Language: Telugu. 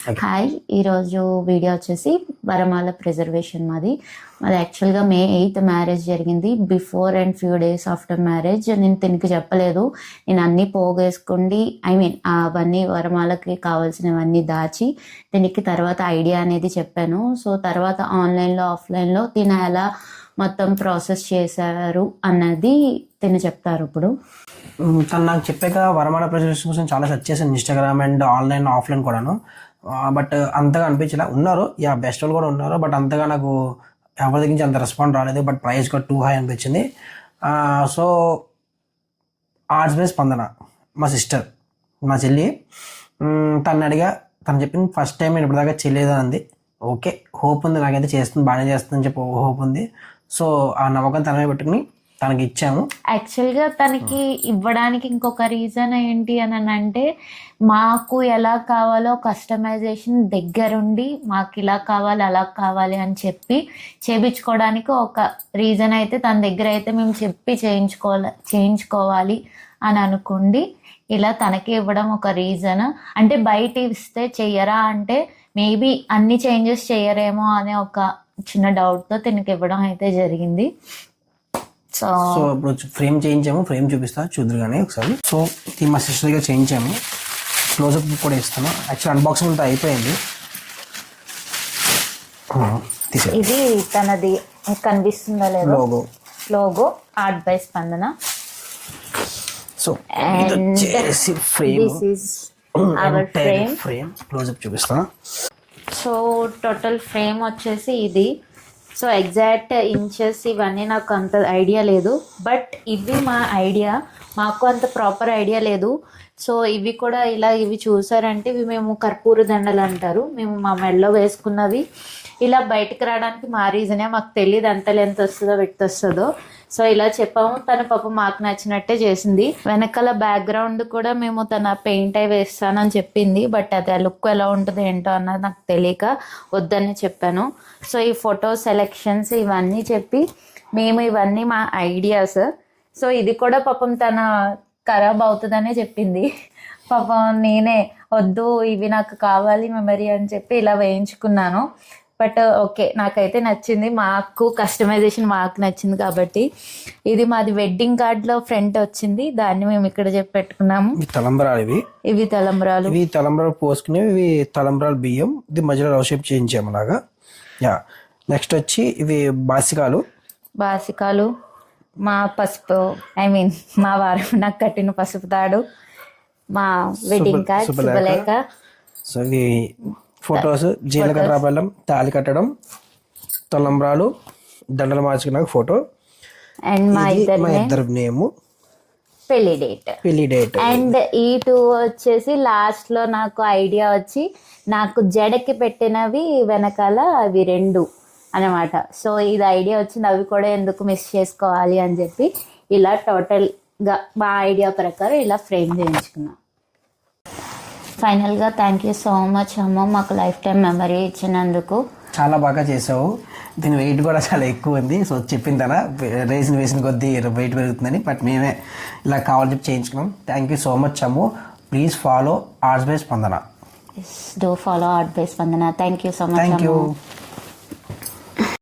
హాయ్, ఈరోజు వీడియో వచ్చేసి వరమాల ప్రిజర్వేషన్ మాది యాక్చువల్గా May 8th మ్యారేజ్ జరిగింది. Before and few days after marriage నేను తినికి చెప్పలేదు. నేను అన్నీ పోగేసుకోండి, అవన్నీ వరమాలకి కావాల్సినవన్నీ దాచి దీనికి తర్వాత ఐడియా అనేది చెప్పాను. సో తర్వాత ఆన్లైన్లో ఆఫ్లైన్లో తిన ఎలా మొత్తం ప్రాసెస్ చేశారు అన్నది తిన చెప్తారు. ఇప్పుడు తను నాకు చెప్పాక వరమాల ప్రిజర్వేషన్ కోసం చాలా సెర్చ్ చేశాను, ఇన్స్టాగ్రామ్ అండ్ ఆన్లైన్ ఆఫ్లైన్ కూడాను. బట్ అంతగా అనిపించలే. ఉన్నారు బెస్ట్ వాళ్ళు కూడా ఉన్నారు, బట్ అంతగా నాకు ఎవరి దగ్గర నుంచి అంత రెస్పాండ్ రాలేదు. బట్ ప్రైస్ కూడా టూ హై అనిపించింది. సో ఆర్ట్స్ బేస్ స్పందన మా సిస్టర్, మా చెల్లి, తను అడిగా, తను చెప్పింది ఫస్ట్ టైం నేను ఇప్పటిదాకా చేయలేదు అంది. ఓకే, హోప్ ఉంది, నాకైతే చేస్తుంది, బాగానే చేస్తుందని చెప్పి హోప్ ఉంది. సో ఆ నమ్మకం తనమే పెట్టుకుని తనకి ఇచ్చాము. యాక్చువల్గా తనకి ఇవ్వడానికి ఇంకొక రీజన్ ఏంటి అని అంటే, మాకు ఎలా కావాలో కస్టమైజేషన్ దగ్గరుండి మాకు ఇలా కావాలి అలా కావాలి అని చెప్పి చేయించుకోవడానికి ఒక రీజన్ అయితే తన దగ్గర అయితే మేము చెప్పి చేయించుకోవాలి అని అనుకోండి. ఇలా తనకి ఇవ్వడం ఒక రీజన్. అంటే బయట ఇస్తే చెయ్యరా అంటే మేబీ అన్ని చేంజెస్ చెయ్యరేమో అనే ఒక చిన్న డౌట్తో తనకి ఇవ్వడం అయితే జరిగింది. సో ఇప్పుడు ఫ్రేమ్ చేయించాము, ఫ్రేమ్ చూపిస్తా చూద్దరు కానీ ఒకసారి. సో ఇది మా సిస్టర్ దగ్గర చేయించాము, క్లోజప్ కూడా ఇస్తాను. యాక్చువల్ అన్బాక్సింగ్ అంతా అయిపోయింది. ఇది తనది కనిపిస్తుందా లేదా, లోగో ఆర్ట్ బై స్పందన. సో ఫ్రేమ్ క్లోజప్ చూపిస్తాను. సో టోటల్ ఫ్రేమ్ వచ్చేసి ఇది. సో ఎగ్జాక్ట్ ఇంచెస్ ఇవన్నీ నాకు అంత ఐడియా లేదు, బట్ ఇవి మా ఐడియా, మాకు అంత ప్రాపర్ ఐడియా లేదు. సో ఇవి కూడా ఇవి చూసారంటే ఇవి మేము కర్పూర దండలు అంటారు, మేము మా మెడలో వేసుకున్నవి. ఇలా బయటకు రావడానికి మా రీజనే, మాకు తెలియదు అంత లెంత్ వస్తుందో విడ్త్ వస్తుందో. సో ఇలా చెప్పాము, తన పాప మాకు నచ్చినట్టే చేసింది. వెనకాల బ్యాక్గ్రౌండ్ కూడా మేము తన పెయింట్ అయి వేస్తానని చెప్పింది, బట్ అది ఆ లుక్ ఎలా ఉంటుంది ఏంటో అన్నది నాకు తెలియక వద్దని చెప్పాను. సో ఈ ఫోటో సెలెక్షన్స్ ఇవన్నీ చెప్పి మేము ఇవన్నీ మా ఐడియాస్. సో ఇది కూడా పాపం తన ఖరాబ్ అవుతుందనే చెప్పింది. పాపం నేనే వద్దు ఇవి నాకు కావాలి మెమరీ అని చెప్పి ఇలా వేయించుకున్నాను. బట్ ఓకే, నాకైతే నచ్చింది, మాకు కస్టమైజేషన్ మాకు నచ్చింది కాబట్టి. ఇది మాది వెడ్డింగ్ కార్డ్లో ఫ్రంట్ వచ్చింది, దాన్ని మేము ఇక్కడ చెప్పి పెట్టుకున్నాము. తలంబ్రాలు ఇవి తలంబ్రాలు పోసుకునేవి, ఇవి తలంబ్రాలు బియ్యం, ఇది మధ్యలో రవ్ షేప్ చేయించాము అలాగా. నెక్స్ట్ వచ్చి ఇవి బాసికాలు, మా పసుపు మా వారు నాకు కట్టిన పసుపు తాడు, మా వెడ్డింగ్ కార్డ్ శుభలేఖ. సో ఇవి ఫొటోస్, జీలకర్ర బెల్లం, తాళి కట్టడం, తలంబ్రాలు, దండలు మార్చుకున్నాక ఫోటో, అండ్ మా ఇద్దరు నేమ్, పెళ్లి డేట్. అండ్ ఈ 2 వచ్చేసి లాస్ట్ లో నాకు ఐడియా వచ్చి నాకు జడకి పెట్టినవి వెనకాల అవి 2 అనమాట. సో ఇది ఐడియా వచ్చింది, అవి కూడా ఎందుకు మిస్ చేసుకోవాలి అని చెప్పి ఇలా టోటల్గా మా ఐడియా ప్రకారం ఇలా ఫ్రేమ్ చేయించుకున్నాం. ఫైనల్గా థ్యాంక్ యూ సో మచ్ అమ్మ, మాకు లైఫ్ టైం మెమరీ ఇచ్చినందుకు. చాలా బాగా చేసావు. దీని వెయిట్ కూడా చాలా ఎక్కువ ఉంది. సో చెప్పింది తన వేసిన కొద్దీ వెయిట్ పెరుగుతుందని, బట్ మేమే ఇలా కావాలని చెప్పి చేయించుకున్నాం. Thank you so much Ammu. Please follow arts by Spandana. Do follow art by Spandana. Thank you so much. Thank you.